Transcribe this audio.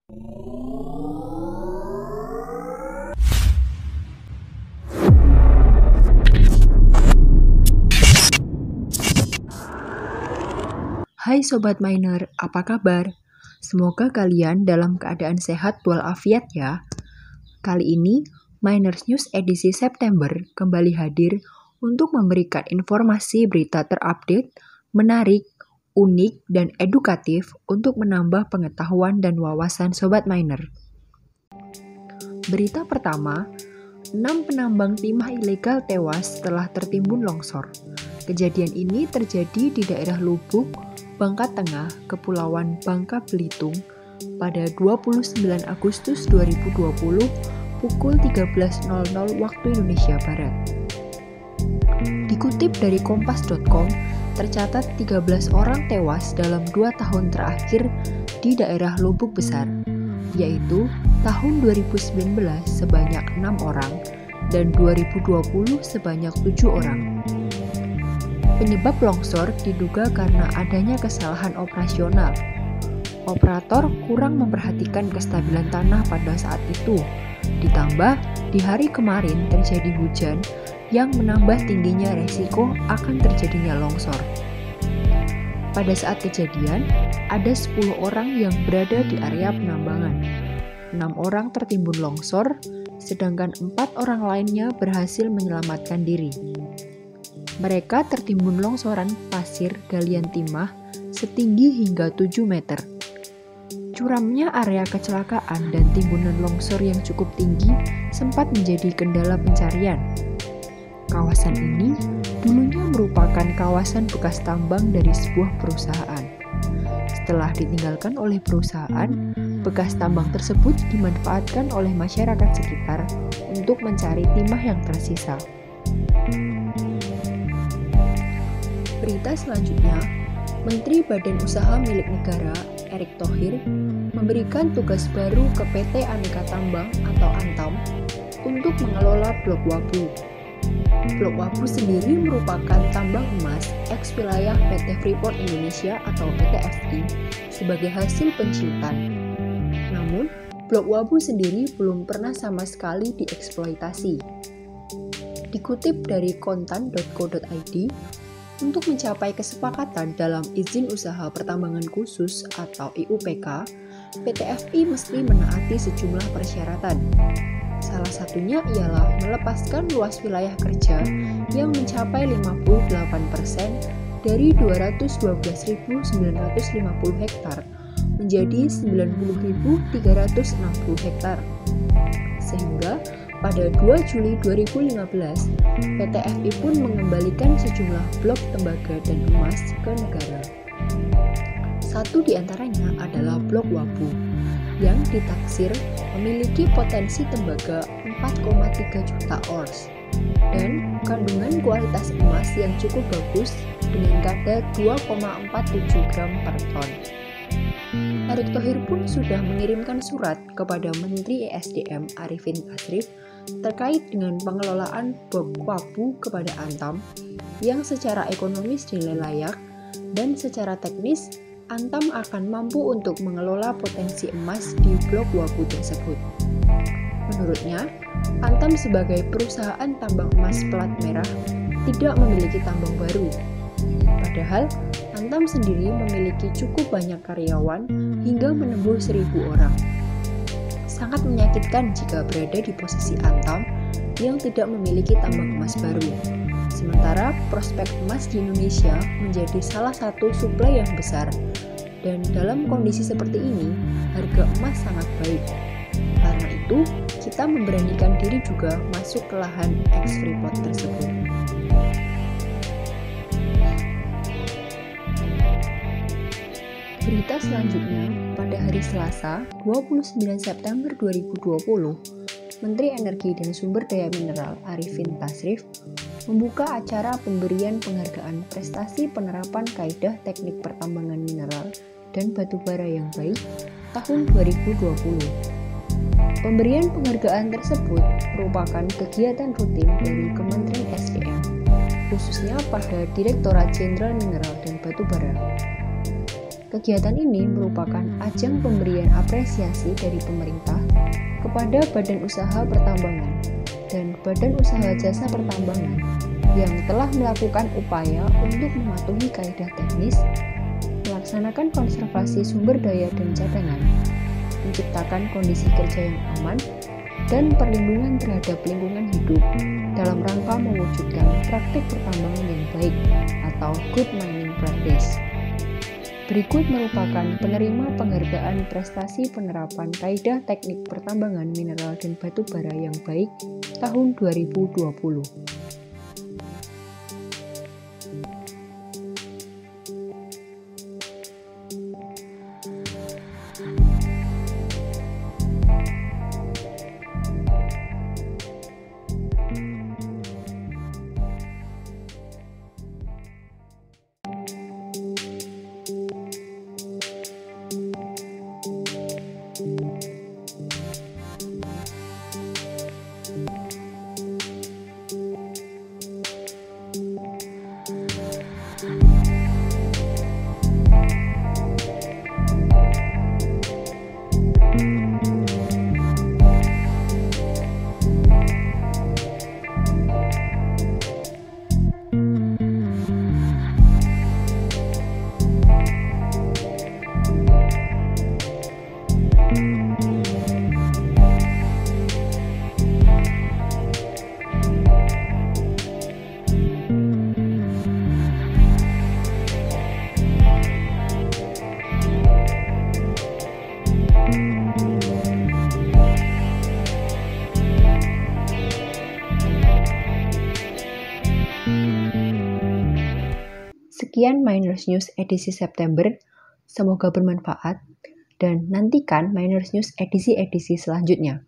Hai Sobat Miner, apa kabar? Semoga kalian dalam keadaan sehat walafiat ya. Kali ini, Miners News edisi September kembali hadir untuk memberikan informasi berita terupdate, menarik, unik, dan edukatif untuk menambah pengetahuan dan wawasan Sobat Miner. Berita pertama, 6 penambang timah ilegal tewas setelah tertimbun longsor. Kejadian ini terjadi di daerah Lubuk, Bangka Tengah, Kepulauan Bangka Belitung pada 29 Agustus 2020 pukul 13.00 waktu Indonesia Barat. Dikutip dari kompas.com, tercatat 13 orang tewas dalam 2 tahun terakhir di daerah Lubuk Besar, yaitu tahun 2019 sebanyak 6 orang dan 2020 sebanyak 7 orang. Penyebab longsor diduga karena adanya kesalahan operasional. Operator kurang memperhatikan kestabilan tanah pada saat itu. Ditambah, di hari kemarin terjadi hujan yang menambah tingginya resiko akan terjadinya longsor. Pada saat kejadian, ada 10 orang yang berada di area penambangan. 6 orang tertimbun longsor, sedangkan 4 orang lainnya berhasil menyelamatkan diri. Mereka tertimbun longsoran pasir galian timah setinggi hingga 7 meter. Curamnya area kecelakaan dan timbunan longsor yang cukup tinggi sempat menjadi kendala pencarian. Kawasan ini dulunya merupakan kawasan bekas tambang dari sebuah perusahaan. Setelah ditinggalkan oleh perusahaan, bekas tambang tersebut dimanfaatkan oleh masyarakat sekitar untuk mencari timah yang tersisa. Berita selanjutnya, Menteri Badan Usaha Milik Negara, Erick Thohir, memberikan tugas baru ke PT Aneka Tambang atau Antam untuk mengelola Blok Wabu. Blok Wabu sendiri merupakan tambang emas eks-wilayah PT Freeport Indonesia atau PT FI sebagai hasil penciutan. Namun, Blok Wabu sendiri belum pernah sama sekali dieksploitasi. Dikutip dari kontan.co.id, untuk mencapai kesepakatan dalam izin usaha pertambangan khusus atau IUPK, PT FI mesti menaati sejumlah persyaratan. Salah satunya ialah melepaskan luas wilayah kerja yang mencapai 58% dari 212.950 hektar menjadi 90.360 hektar. Sehingga pada 2 Juli 2015, PT FI pun mengembalikan sejumlah blok tembaga dan emas ke negara. Satu di antaranya adalah Blok Wabu, yang ditaksir memiliki potensi tembaga 4,3 juta ons dan kandungan kualitas emas yang cukup bagus dengan kadar 2,47 gram per ton. Erick Thohir pun sudah mengirimkan surat kepada Menteri ESDM Arifin Tasrif terkait dengan pengelolaan Blok Wabu kepada Antam yang secara ekonomis dinilai layak dan secara teknis Antam akan mampu untuk mengelola potensi emas di Blok Wabu tersebut. Menurutnya, Antam sebagai perusahaan tambang emas plat merah tidak memiliki tambang baru. Padahal, Antam sendiri memiliki cukup banyak karyawan hingga menembus 1.000 orang. Sangat menyakitkan jika berada di posisi Antam yang tidak memiliki tambang emas baru. Sementara prospek emas di Indonesia menjadi salah satu suplai yang besar. Dan dalam kondisi seperti ini, harga emas sangat baik. Karena itu, kita memberanikan diri juga masuk ke lahan eks-Freeport tersebut. Berita selanjutnya, pada hari Selasa, 29 September 2020, Menteri Energi dan Sumber Daya Mineral Arifin Tasrif membuka acara pemberian penghargaan prestasi penerapan kaidah teknik pertambangan mineral dan batu bara yang baik tahun 2020. Pemberian penghargaan tersebut merupakan kegiatan rutin dari Kementerian SDM, khususnya pada Direktorat Jenderal Mineral dan Batu Bara. Kegiatan ini merupakan ajang pemberian apresiasi dari pemerintah kepada Badan Usaha Pertambangan dan Badan Usaha Jasa Pertambangan yang telah melakukan upaya untuk mematuhi kaidah teknis, melaksanakan konservasi sumber daya dan cadangan, menciptakan kondisi kerja yang aman, dan perlindungan terhadap lingkungan hidup dalam rangka mewujudkan praktik pertambangan yang baik atau good mining practice. Berikut merupakan penerima penghargaan prestasi penerapan kaidah teknik pertambangan mineral dan batu bara yang baik tahun 2020. Sekian Miners News edisi September, semoga bermanfaat, dan nantikan Miners News edisi-edisi selanjutnya.